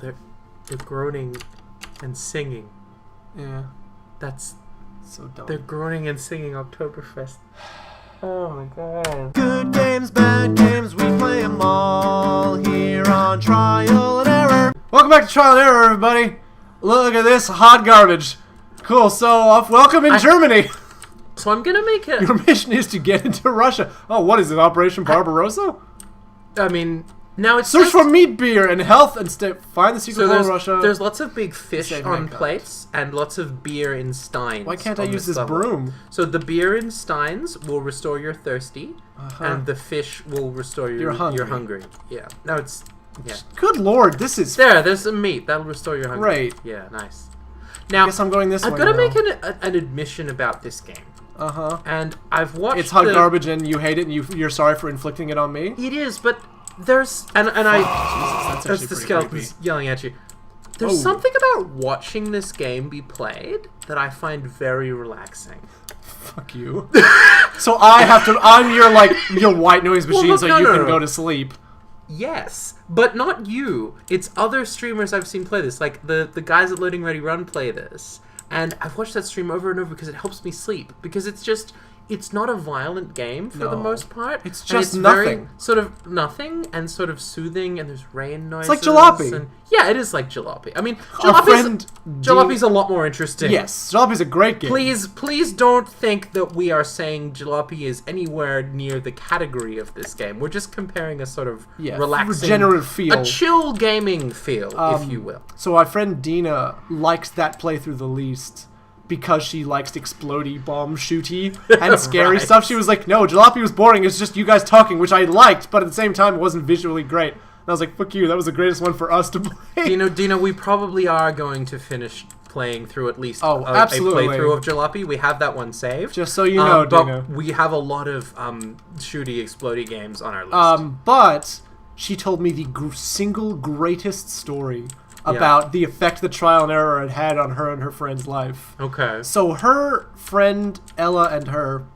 they're groaning and singing. Yeah. That's So dumb. They're groaning and singing Oktoberfest. Oh my god. Good games, bad games, we play them all here on Trial and Error. Welcome back to Trial and Error, everybody. Look at this hot garbage. Cool, so welcome in Germany. So I'm gonna make it. Your mission is to get into Russia. Oh, what is it, Operation Barbarossa? I mean, now it's Search for meat, beer, and health and find the secret hole in Russia. There's lots of big fish Save on mankind. plates and lots of beer in steins. Why can't I on use this level. broom? So the beer in steins will restore your thirsty, and the fish will restore your hungry. Yeah. No, it's Good lord, this is there's some meat that'll restore your hunger. Right. Yeah, nice. Now, I guess I'm going this way. I've got to now. make an admission about this game. And I've watched. It's hot garbage, and you hate it, and you're sorry for inflicting it on me. It is, but there's Jesus, that's there's actually the pretty skeletons creepy. yelling at you. There's something about watching this game be played that I find very relaxing. Fuck you. So I'm your white noise machine, look, so no, you no, can no. go to sleep. Yes, but not you. It's other streamers I've seen play this. Like the guys at Loading Ready Run play this. And I've watched that stream over and over because it helps me sleep. Because it's not a violent game for the most part. It's and just very nothing. sort of nothing and sort of soothing, and there's rain noises. It's like Jalopy. And, yeah, it is like Jalopy. I mean, Our friend Jalopy's a lot more interesting. Yes, Jalopy's a great game. Please don't think that we are saying Jalopy is anywhere near the category of this game. We're just comparing a sort of relaxing, regenerative feel. a chill gaming feel, if you will. So our friend Dina likes that playthrough the least because she likes explodey, bomb shooty, and scary Right. stuff. She was like, no, Jalopy was boring. It's just you guys talking, which I liked, but at the same time, it wasn't visually great. And I was like, fuck you, that was the greatest one for us to play. Dina, we probably are going to finish playing through at least a absolutely. playthrough of Jalopy. We have that one saved. Just so you know, Dina. But we have a lot of shooty, explodey games on our list. But she told me the single greatest story about the effect the Trial and Error had on her and her friend's life. Okay. So her friend Ella and her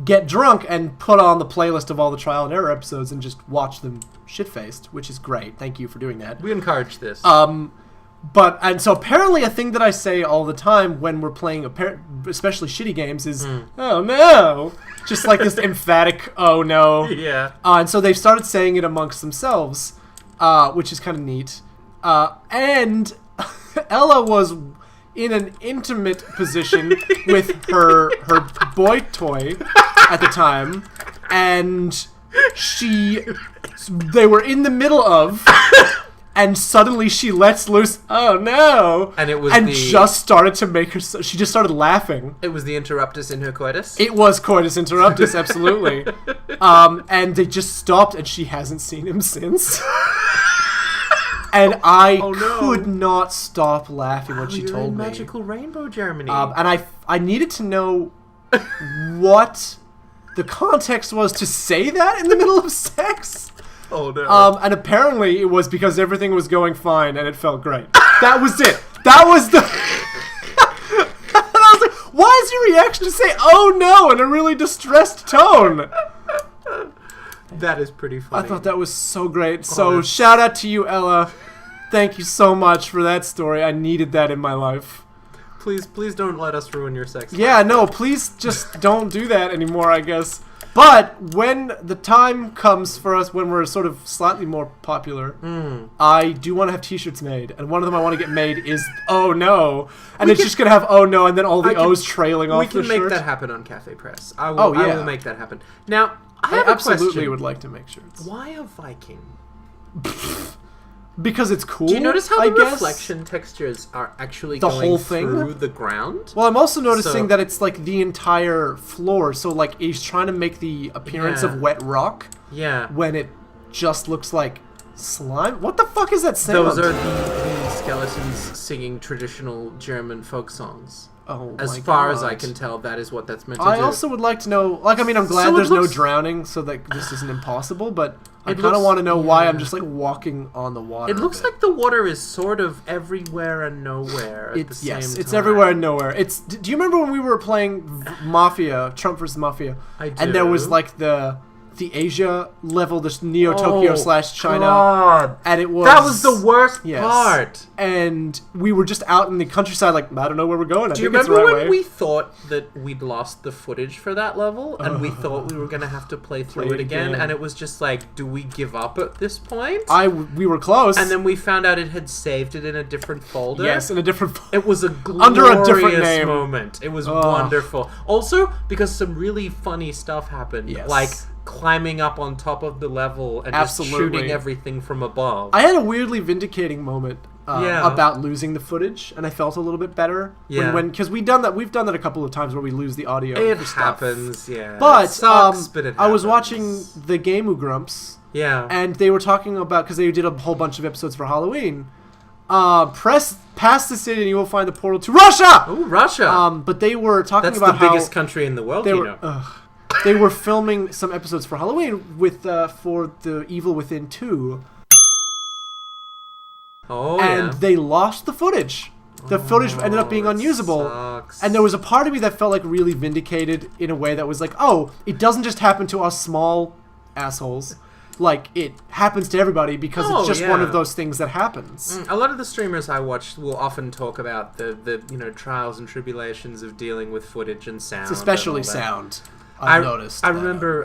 get drunk and put on the playlist of all the Trial and Error episodes and just watch them shit-faced, which is great. Thank you for doing that. We encourage this. And so apparently a thing that I say all the time when we're playing especially shitty games is, oh no! Just like this emphatic, oh no. Yeah. And so they've started saying it amongst themselves, which is kind of neat. And Ella was in an intimate position with her boy toy at the time, and they were in the middle of, and suddenly she lets loose, oh no, and just started to make her, she just started laughing. It was the interruptus in her coitus? It was coitus interruptus, absolutely. And they just stopped, and she hasn't seen him since. And I could not stop laughing when she You're told in me. Magical Rainbow Germany. And I needed to know what the context was to say that in the middle of sex. Oh no. And apparently it was because everything was going fine and it felt great. That was it. That was the... And I was like, why is your reaction to say, oh no, in a really distressed tone? That is pretty funny. I thought that was so great. So shout out to you, Ella. Thank you so much for that story. I needed that in my life. Please don't let us ruin your sex life. Yeah, no, please just don't do that anymore, I guess. But when the time comes for us, when we're sort of slightly more popular, I do want to have t-shirts made. And one of them I want to get made is, oh no. And it's just going to have, oh no, and then all the O's trailing off the shirt. We can make that happen on Cafe Press. I will make that happen. Now, I have a absolutely question. would like to make shirts. Why a Viking? Because it's cool. Do you notice how I the guess? reflection textures are actually The going whole thing? through the ground? Well, I'm also noticing that it's like the entire floor. So like he's trying to make the appearance of wet rock. Yeah. When it just looks like slime. What the fuck is that sound? Those are the skeletons singing traditional German folk songs. Oh, as my far God. as I can tell, that is what that's meant to do. I also would like to know, like, I mean, I'm glad So it there's no looks- drowning, so that this isn't impossible, but I It kind of looks- want to know why I'm yeah. just, like, walking on the water. It looks like the water is sort of everywhere and nowhere at the same Yes, time. it's everywhere and nowhere. Do you remember when we were playing Mafia, Trump vs. Mafia? I do. And there was, like, the the Asia level, this Neo Tokyo / China, God. and it was That was the worst Yes. part. And we were just out in the countryside, like, I don't know where we're going. Do you remember when we thought that we'd lost the footage for that level, and we thought we were going to have to play through it again, and it was just like, do we give up at this point? We were close. And then we found out it had saved it in a different folder. Yes, in a different folder. It was a glorious Under a different name. moment. It was wonderful. Also, because some really funny stuff happened. Yes. Like climbing up on top of the level and just shooting everything from above. I had a weirdly vindicating moment Yeah. about losing the footage, and I felt a little bit better. Yeah. Because we've done that a couple of times where we lose the audio. It for stuff. happens, yeah. But, it sucks, but it I was happens. watching the Gameu Grumps, Yeah. and they were talking about, because they did a whole bunch of episodes for Halloween, press past the city and you will find the portal to Russia! Ooh, Russia. But they were talking That's about the how biggest country in the world, they you were, know. they were filming some episodes for Halloween with for the Evil Within 2, Oh, and yeah. they lost the footage. The footage ended up being it unusable. sucks. And there was a part of me that felt like really vindicated in a way that was like, oh, it doesn't just happen to us small assholes. Like, it happens to everybody because it's just one of those things that happens. A lot of the streamers I watch will often talk about the trials and tribulations of dealing with footage and sound. It's especially and all that. sound. I've noticed. I remember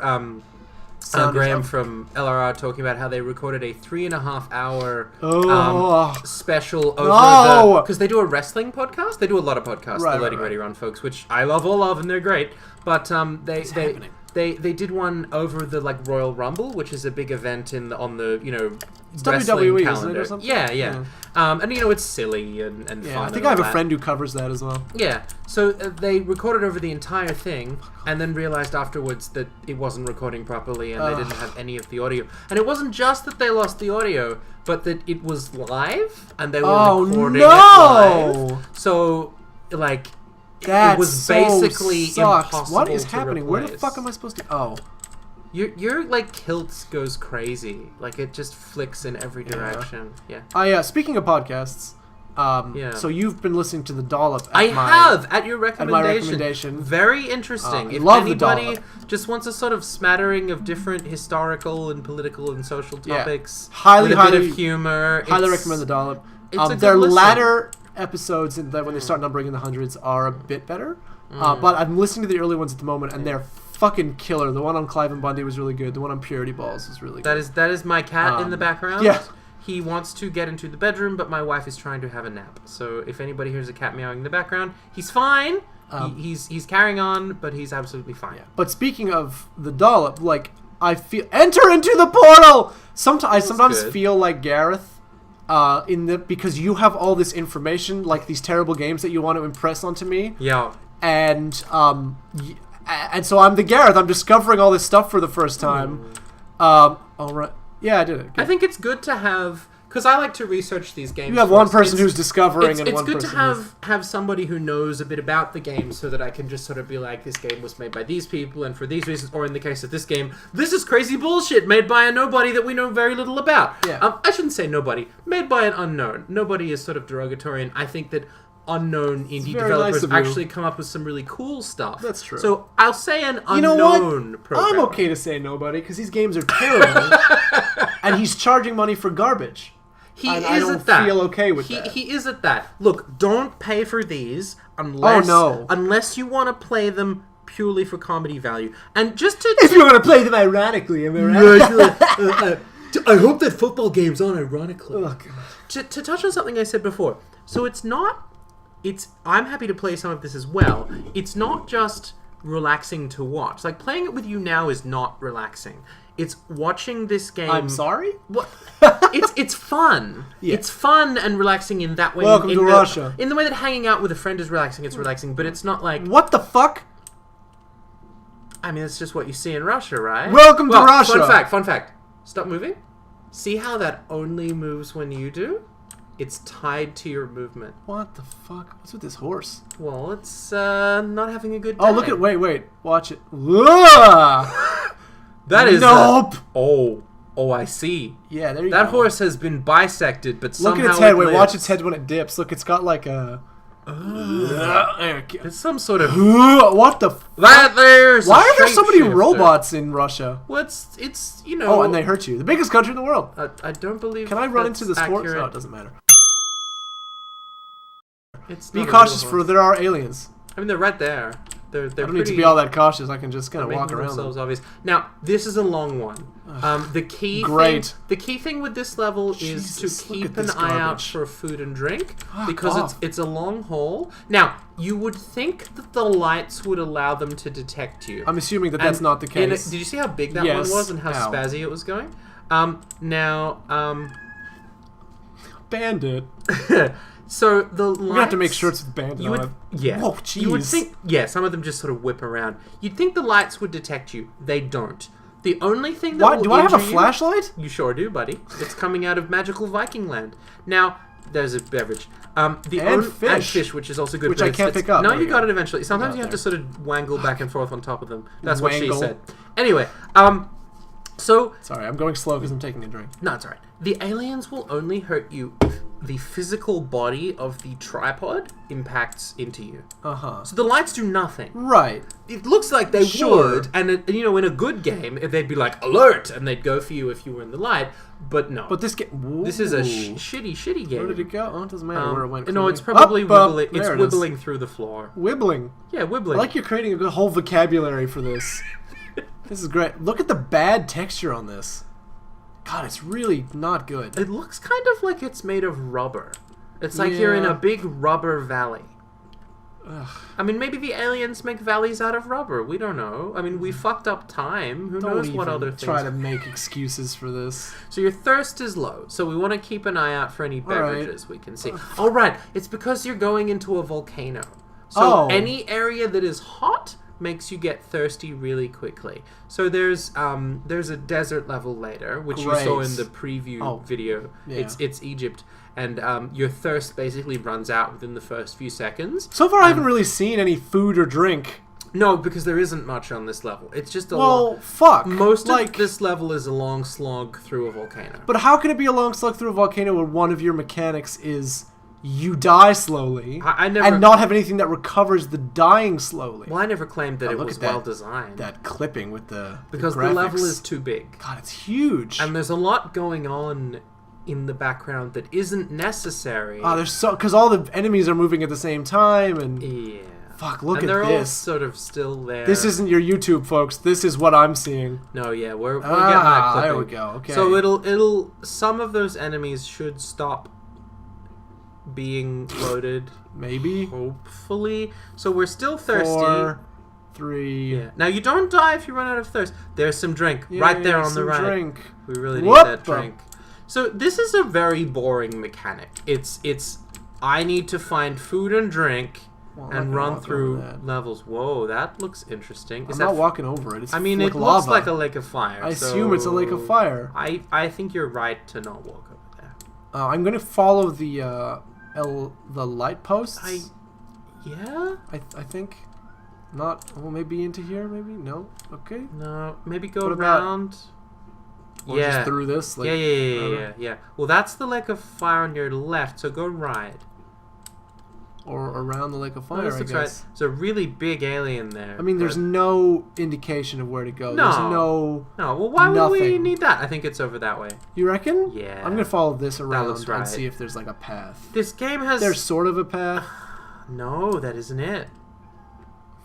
Graham is- from LRR talking about how they recorded a 3.5 hour Oh. special over No! because they do a wrestling podcast. They do a lot of podcasts, Right, the Loading right. Ready Run folks, which I love all of, and they're great. But happening? they did one over the like Royal Rumble, which is a big event on the It's wrestling WWE, calendar. isn't it, or something? Yeah. And it's silly and fun. Yeah, I and think all I have a that. friend who covers that as well. Yeah, so they recorded over the entire thing and then realized afterwards that it wasn't recording properly and they didn't have any of the audio. And it wasn't just that they lost the audio, but that it was live and they were recording it live. So, like, That it was so basically sucks. impossible What is to happening? Where the replace. fuck am I supposed to... Oh. Your like kilt goes crazy. Like it just flicks in every direction. Yeah. Speaking of podcasts, so you've been listening to The Dollop I have at your recommendation. recommendation. Very interesting. If love The anybody Dollop. just wants a sort of smattering of different historical and political and social topics, Highly, with a bit highly- of humor, Highly it's- recommend The Dollop. it's a good Their listen. latter episodes, when they start numbering in the hundreds, are a bit better. But I'm listening to the early ones at the moment, and they're fucking killer. The one on Clive and Bundy was really good. The one on Purity Balls was really good. That is my cat in the background. yeah. He wants to get into the bedroom, but my wife is trying to have a nap. So if anybody hears a cat meowing in the background, he's fine. He's carrying on, but he's absolutely fine. Yeah. But speaking of The Dollop, like, I feel... Enter into the portal! I sometimes good. feel like Gareth, because you have all this information, like these terrible games that you want to impress onto me. Yeah. And so I'm the Gareth. I'm discovering all this stuff for the first time. All right. Yeah, I did it. Good. I think it's good to have, because I like to research these games. You have one first. person It's- who's discovering and it's one good to person have somebody who knows a bit about the game so that I can just sort of be like, this game was made by these people and for these reasons, or in the case of this game, this is crazy bullshit made by a nobody that we know very little about. Yeah. I shouldn't say nobody, made by an unknown. Nobody is sort of derogatory, and I think that unknown indie very developers nice of you. actually come up with some really cool stuff. That's true. So I'll say an You know what? unknown programmer. I'm okay to say nobody because these games are terrible, and he's charging money for garbage. He And is I don't at that. feel okay with that. He is at that. Look, don't pay for these unless no. unless you want to play them purely for comedy value. And just to If you're gonna play them ironically, am I right? I hope that football game's on ironically. Oh, God. To touch on something I said before. So I'm happy to play some of this as well. It's not just relaxing to watch. Like playing it with you now is not relaxing. It's watching this game. I'm sorry? What? It's fun. Yeah. It's fun and relaxing in that way. Welcome to Russia. In the way that hanging out with a friend is relaxing, it's relaxing, but it's not like... What the fuck? I mean, it's just what you see in Russia, right? Welcome to Russia. Fun fact. Stop moving. See how that only moves when you do? It's tied to your movement. What the fuck? What's with this horse? Well, it's not having a good day. Oh, look at... Wait. Watch it. Ugh! That is... Nope! Oh, I see. Yeah, there you go. That horse has been bisected, but somehow Look at its head. it Wait, lives. watch its head when it dips. Look, it's got like a It's some sort of What the? that there's. Why are there so many shapeshifter. robots in Russia? Well, it's you know. Oh, and they hurt you. The biggest country in the world. I don't believe. Can I run into that's this horse? accurate. No, it doesn't matter. It's Be not a cautious, real for horse. there are aliens. I mean, they're right there. They're I don't need pretty, to be all that cautious. I can just kind they're of walk making around themselves them. obvious. Now, this is a long one. The key Great. thing, the key thing with this level Jesus, is to look keep at an this eye out garbage. for food and drink Fuck because off. it's a long haul. Now, you would think that the lights would allow them to detect you. I'm assuming that that's And not the in case. did you see how big that Yes. one was and how Ow. spazzy it was going? Bandit. So the lights, We're gonna have to make shirts with bandit you on would, it. yeah. Whoa, You would jeez. think, yeah, some of them just sort of whip around. You'd think the lights would detect you. They don't. The only thing that Why, will do I have a injure you- flashlight? You sure do, buddy. It's coming out of magical Viking land. Now, there's a beverage. And fish, which is also good. Which but I it's- can't it's- pick up. No, There you we got go. it eventually. Sometimes Got you have there. to sort of wangle back and forth on top of them. That's what she Wangle. said. Anyway, so Sorry, I'm going slow because I'm taking a drink. no, it's alright. The aliens will only hurt you if the physical body of the tripod impacts into you. Uh-huh. So the lights do nothing. Right. It looks like they Sure. would, and you know, in a good game, they'd be like alert, and they'd go for you if you were in the light. But no, But this game... this is a shitty game. Where did it go? Oh, it doesn't matter where it went. No, it's clearly. probably Up, wibbling. It's there it is. wibbling through the floor. Wibbling. Yeah, I wibbling. like you're creating a good whole vocabulary for this. This is great. Look at the bad texture on this. God, it's really not good. It looks kind of like it's made of rubber. It's like you're in Yeah. a big rubber valley. Ugh. I mean, maybe the aliens make valleys out of rubber. We don't know. I mean, we fucked up time. Who Don't knows even what other things? try to make excuses for this. So your thirst is low. So we want to keep an eye out for any All right. beverages we can see. All right, it's because you're going into a volcano. So Oh. any area that is hot makes you get thirsty really quickly. So there's a desert level later, which you saw Great. in the preview Oh. video. Yeah. It's Egypt, and your thirst basically runs out within the first few seconds. So far, I haven't really seen any food or drink. No, because there isn't much on this level. It's just a Well, fuck. most like, of this level is a long slog through a volcano. But how can it be a long slug through a volcano where one of your mechanics is you die slowly I never. and not have anything that recovers the dying slowly? Well, I never claimed that Oh, it look was at that- well designed. That clipping with the because the graphics. level is too big. God, it's huge. And there's a lot going on in the background that isn't necessary. There's so because all the enemies are moving at the same time and yeah. fuck. Look and at they're all this. sort of still there. This isn't your YouTube, folks. This is what I'm seeing. No, yeah, we're getting that clipping. There we go. Okay. So it'll some of those enemies should stop being loaded. maybe Hopefully. So we're still thirsty. 4, 3. Yeah. Now you don't die if you run out of thirst. There's some drink right there on the some right. Drink. We really need Whoop. that drink. So this is a very boring mechanic. It's I need to find food and drink Well, I'm not and gonna run walk through over that. levels. Whoa, that looks interesting. I'm Is not that walking over it. It's I mean, like it lava. looks like a lake of fire. I assume it's a lake of fire. I think you're right to not walk over there. I'm gonna follow the light posts. Yeah? I think. Not. Well, maybe into here. Maybe no. Okay. No, maybe go What about- around. Or yeah. just through this. Like, Yeah. Well, that's the lake of fire on your left, so go right. Or around the lake of fire. This I looks guess. right. There's a really big alien there. I mean, there's but- no indication of where to go. No. There's no. No, well, why would we nothing. need that? I think it's over that way. You reckon? Yeah. I'm gonna follow this around looks right. and see if there's like a path. This game has... There's sort of a path. No, that isn't it.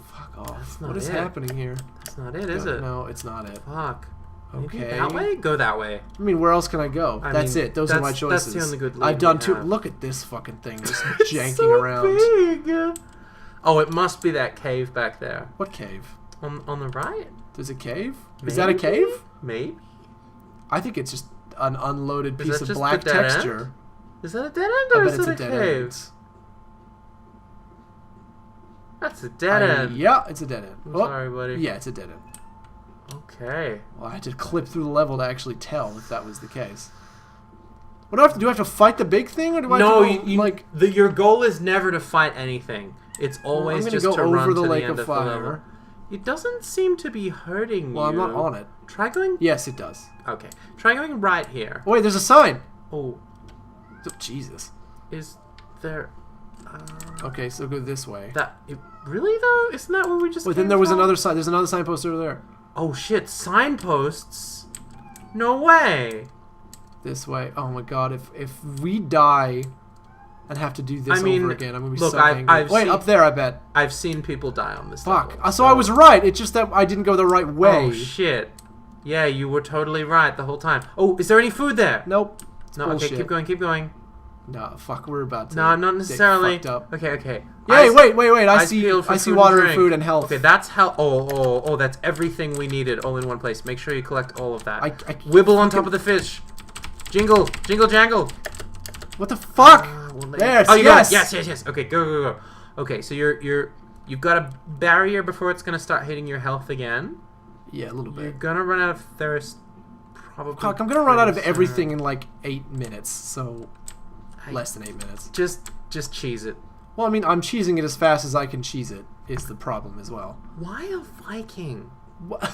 Fuck off. That's not What is it. happening here? That's not it, is it? No, it's not it. Fuck. Maybe Okay. that way? Go that way. I mean, where else can I go? I That's mean, it. Those are my that's choices. the only good lead I've done we two. have. Look at this fucking thing just It's janking so around. big. Oh, it must be that cave back there. What cave? On the right? There's a cave? Is that a Maybe? cave? Maybe. I think it's just an unloaded Is piece that of just black the dead texture. end? Is that a dead end I or bet is it's it a a dead cave? end. That's a dead end. Yeah, it's a dead end. I'm Oh, sorry, buddy. yeah, it's a dead end. Okay. Well, I had to clip through the level to actually tell if that was the case. What do I have to do? I have to fight the big thing, or do I No, have to go, like? your goal is never to fight anything. It's I'm always gonna just go to over run the to lake the end of of the level. fire. It doesn't seem to be hurting Well, you. I'm not on it. Try going. Yes, it does. Okay. Try going right here. Oh, wait, there's a sign. Oh, Oh, Jesus. is there? Okay, so go this way. Really though? Isn't that where we just? But then came there was from? another sign. There's another signpost over there. Oh shit! Signposts? No way! This way. Oh my god! If we die and have to do this over again, I'm gonna be look, so angry. Wait, up there, I bet. I've seen people die on this. Fuck. level, So I was right. It's just that I didn't go the right way. Oh shit! Yeah, you were totally right the whole time. Oh, is there any food there? Nope. No. bullshit. Okay, keep going. Keep going. No, fuck. We're about to. No, not necessarily. Get fucked up. Okay. Yay! Wait. I ice see. peeled for I see food water and and drink. food and health. Okay, that's how. Oh, that's everything we needed all in one place. Make sure you collect all of that. I Wibble on top of the fish. Jingle, jangle. What the fuck? There. Oh, you yes. got it. Yes. Okay, go. Okay, so you've got a barrier before it's gonna start hitting your health again. Yeah, a little You're bit. gonna run out of thirst. Probably. Fuck, I'm gonna run out of pretty everything soon. in like 8 minutes. So less than 8 minutes. Just cheese it. Well, I mean, I'm cheesing it as fast as I can cheese it. Is the problem as well. Why a Viking? What?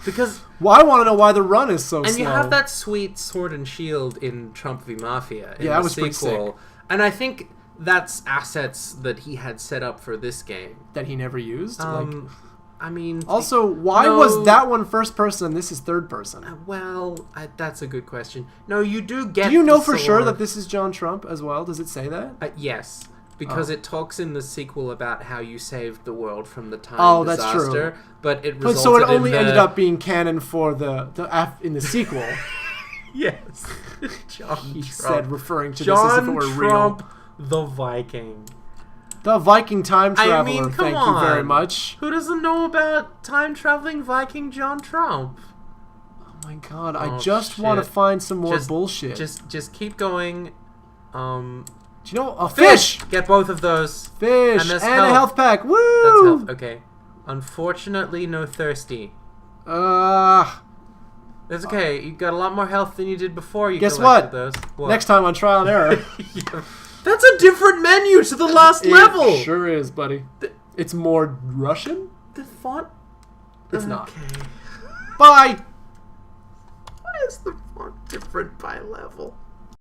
Because Well, I want to know why the run is so slow. and you have that sweet sword and shield in Trump v Mafia in Yeah, that the was pretty sequel, and I think that's assets that he had set up for this game. that he never used. I mean, also, why no. was that one first person and this is third person? well, that's a good question. No, you do get. Do you know the for sure sword. that this is John Trump as well? Does it say that? Yes, because Oh. it talks in the sequel about how you saved the world from the time Oh, that's disaster. true. But it But resulted so it only in the, ended up being canon for in the sequel. yes. John He Trump. said, referring to this as if it John were Trump, the Viking. real. The Viking time I traveler. mean, come thank you very on. much. Who doesn't know about time traveling Viking John Trump? Oh my god! I Oh, just want to shit. find some more Just- bullshit. Just keep going. Do you know a fish? Get both of those. Fish And there's a health. health pack. Woo! That's health. Okay. Unfortunately, no thirsty. That's okay. You got a lot more health than you did before you Guess collected what? those. Next time on trial and error. Yeah. That's a different menu to the last level. It sure is, buddy. It's more Russian? The font. It's not. Okay. Bye! Why is the font different by level?